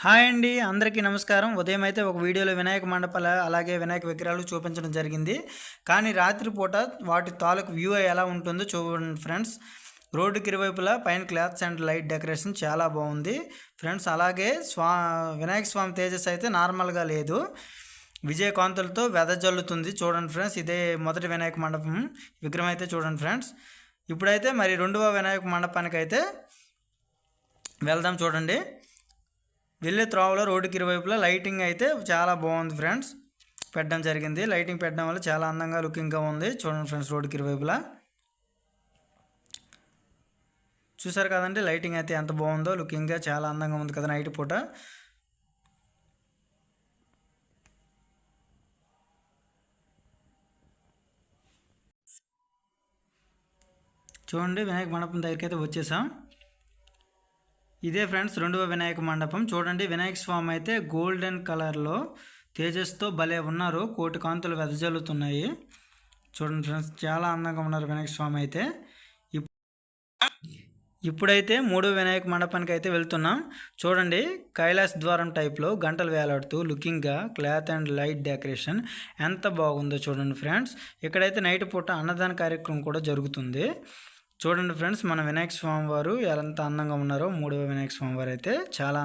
Hi అండి, అందరికీ నమస్కారం. ఉదయం అయితే ఒక వీడియోలో వినాయక మండపాల అలాగే వినాయక విగ్రహాలు చూపించడం జరిగింది. కానీ రాత్రిపూట వాటి తాలూకు వ్యూ ఎలా ఉంటుందో చూడండి ఫ్రెండ్స్. రోడ్డుకి ఇరువైపులా పైన క్లాత్స్ అండ్ లైట్ డెకరేషన్ చాలా బాగుంది ఫ్రెండ్స్. అలాగే వినాయక స్వామి తేజస్ అయితే నార్మల్గా లేదు, విజయకాంతులతో వెదజల్లుతుంది చూడండి ఫ్రెండ్స్. ఇదే మొదటి వినాయక మండపం విగ్రహం అయితే చూడండి ఫ్రెండ్స్. ఇప్పుడైతే మరి రెండవ వినాయక మండపానికి అయితే వెళ్దాం చూడండి. వెళ్ళే త్రోవలో రోడ్డుకి ఇరువైపులా లైటింగ్ అయితే చాలా బాగుంది ఫ్రెండ్స్, పెట్టడం జరిగింది. లైటింగ్ పెట్టడం వల్ల చాలా అందంగా లుకింగ్గా ఉంది చూడండి ఫ్రెండ్స్. రోడ్డుకి ఇరువైపులా చూసారు కదండి, లైటింగ్ అయితే ఎంత బాగుందో, లుకింగ్గా చాలా అందంగా ఉంది కదా నైట్ పూట. చూడండి, వినాయక మండపం దగ్గరికి అయితే వచ్చేసాం. ఇదే ఫ్రెండ్స్ రెండవ వినాయక మండపం. చూడండి, వినాయక స్వామి అయితే గోల్డెన్ కలర్లో తేజస్తో భలే ఉన్నారు, కోటి కాంతులు వెదజల్లుతున్నాయి చూడండి ఫ్రెండ్స్. చాలా అందంగా ఉన్నారు వినాయక స్వామి అయితే. ఇప్పుడైతే మూడో వినాయక మండపానికి అయితే వెళ్తున్నాం. చూడండి, కైలాస్ ద్వారం టైప్లో గంటలు వేలాడుతూ లుకింగ్గా క్లాత్ అండ్ లైట్ డెకరేషన్ ఎంత బాగుందో చూడండి ఫ్రెండ్స్. ఇక్కడైతే నైట్ పూట అన్నదాన కార్యక్రమం కూడా జరుగుతుంది చూడండి ఫ్రెండ్స్. మన వినాయక స్వామి వారు ఎంత అందంగా ఉన్నారో, మూడవ వినాయక స్వామి వారు అయితే చాలా